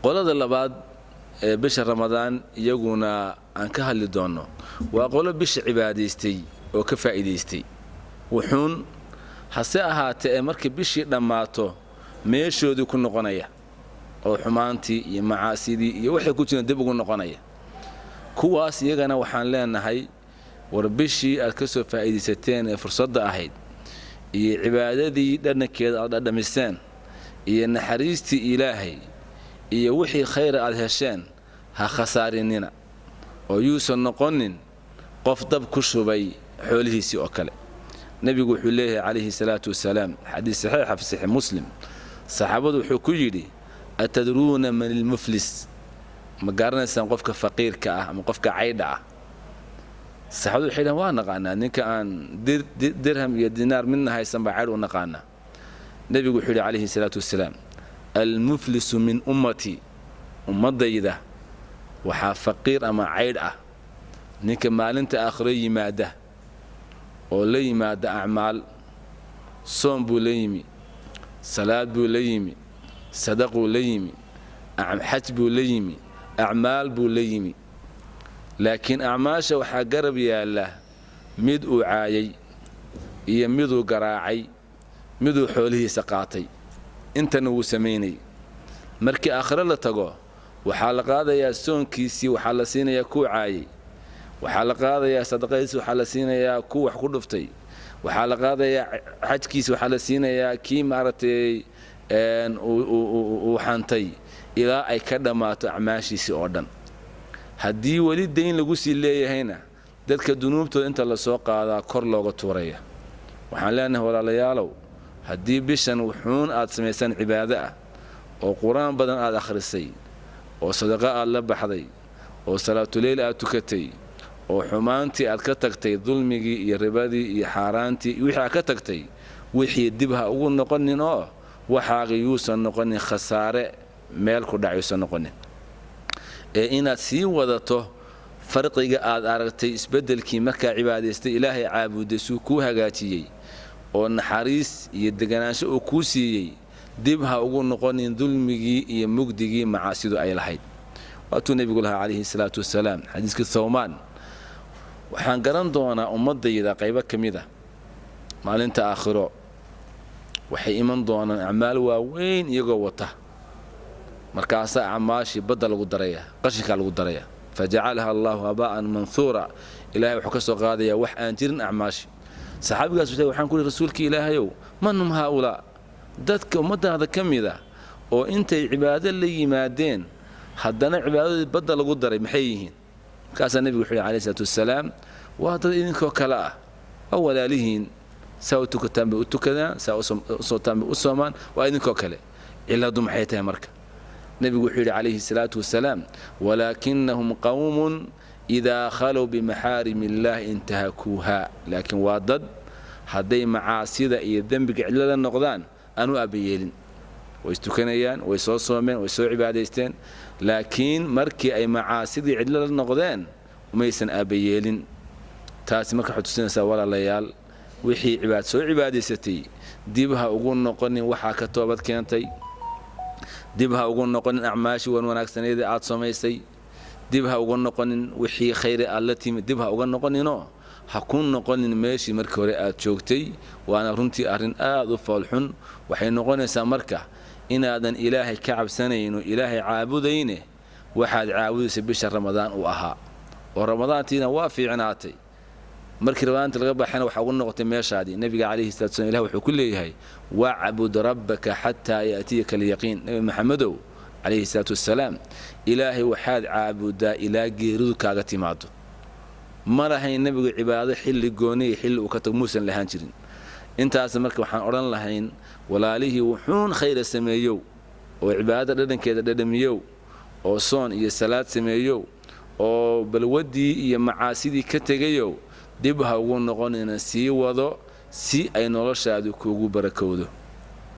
qolada labaad ee bisha Ramadaan iyaguna aan ka hadli doono waa qolo bisha cibaadaystay oo ka faa'iideystay wuxuun hase ahaatee markii bishii dhamaato meeshoodii ku noqonaya oo xumaantii iyo macaasidii iyo waxay ku jireen dib ugu noqonaya kuwaas iyagana waxaan leenahay war bishii aad ka soo faa'iideysateen ee fursadda ahayd iyo cibaadadii dhankeeda aad dhamiseen iyo naxariistii Ilaahay iyo wixii khayr aad hesheen ha khasaarinina oo yuusan noqonin qof dab ku shubay xoolihiisii oo kale nabigu wuxuu leeyahay calayhi salaatu wasalaam xadiis saxiix fi sahih muslim saxaabadu wuxuu ku yiri atadruuna man al-muflis ma garanaysan qofka faqiirka ah ama qofka caydha ah saxaabadu waxay dhahan waa naqaanaa ninka aan dirham iyo dinaar midna haysan baa cayd u naqaanaa nabigu wuxuu yiri calayhi salaatu wasalaam المفلس من أمتي أمضيده وحا فقير أما عيد نيك مالنت آخري ماده ولي ماده أعمال صوم بوليمي صلاة بوليمي صدق بوليمي حج بوليمي أعمال بوليمي لكن أعماش وحا قرب يا الله مدو عايي يمدو قراعي مدو حوله سقاطي intan uu sameeyay markii aakhira la tago waxa la qaadayaa soonkiisi waxa la siinayaa ku caayay waxa la qaadayaa sadaqadiisa waxa la siinayaa ku wax ku dhuftay waxa la qaadayaa xajkiisa waxa la siinayaa kii maaratay uu xantay ilaa ay ka dhamaato acmaashiisi oo dhan hadii wali deyn lagu sii leeyahayna dadka dunuubtooda inta la soo qaadaa kor looga tuuraya waxaan leenahay walaalayaalow haddii bishan wuxuun aad samaysan cibaado ah oo quraan badan aad akhrisay oo sadaqa aad la baxday oo salaatu leyl aad tukatay oo xumaantii aad ka tagtay dulmigii iyo ribadii iyo xaaraantii wixii aad ka tagtay wixii dib ha ugu noqonin oo waxaaga yuusan noqonin khasaare meel ku dhacayso noqonin ee inaad sii wadato farqiga aad aragtay isbedelkii markaa cibaadaystay Ilaahay caabuday suu ku hagaajiyay oo naxariis iyo deganaansho oo ku siiyay dib ha ugu noqonin dulmigii iyo mugdigii macaasidu ay lahayd waatu nabiga calayhi salaatu wasalaam xadiiska Thawman waxaan garan doonaa ummadayda qaybo kamida maalinta aakhiro waxay iman doonaan acmaal waaweyn iyagoo wata markaas acmaashi badal lagu daraya qashinka lagu daraya faja'alaha Allahu aba'an manthura ilaahay wuxuu ka soo qaadaya wax aan jirin acmaashi saxaabigaas waxaan ku rasuulkii Ilaahayow manum haula dadka ummadaada kamida oo intay cibaado la yimaadeen haddana cibaadada badal lagu daray maxay yihiin kaas nabigu wuxuu calayhi salaatu wasalaam waa dad idinkoo kala ah awalaalihiin saawtu katambe u tukadaan sootambe u soomaan waa idinkoo kale ciladu maxay tahay marka nabigu wuxuu calayhi salaatu wasalaam walaakinnahum qawmun إذا خلوا بمحارم الله انتهكوها لكن وادد هذي معاصي إذا ذنبك علة النقدان أنو أبيلين ويستكنيان ويصومين ويسوع عبادتين لكن مركي أي معاصي علة النقدان وما يسن أبيلين تاسي مركي حتسين سوالة ليال وحي عباد سوع عبادتي ديبها أقول نقني وحا كتوبت كانتي ديبها أقول نقني أعماشي ونواناكسن إذا عاد سميسي dibha uga noqonin wixii khayr alla timid dibha uga noqonino ha ku noqonin meeshii markii hore aad joogtay waana runtii arin aad u falxun waxay noqonaysaa marka inaadan Ilaahay ka cabsanayno Ilaahay caabudayne waxaad caabudaysaa bisha Ramadaan oo ahaa oo Ramadaantiina waa fiicnaatay markii Ramadaanta laga baxayna waxa ugu noqotay meeshaadii nabiga calayhi salaatu wasalaam Ilaahay wuxuu ku leeyahay wa'bud rabbaka hatta ya'tiyaka al-yaqiin nabi maxamedow عليه الصلاة والسلام إلهي وحاد عابدا إلى جيرود كاغتي ماتو مرة هي النبي عبادة حل جوني حل وكتب موسى لهانجرين أنت أسمعك وحن أوران لهين ولا له وحون خير السمايو وعبادة لدن كذا لدن يو أو صون يسالات سمايو أو بالودي يمعاسيدي كتجيو دبها ونقول نسي وضع سي أي نرشاد كوجو بركوده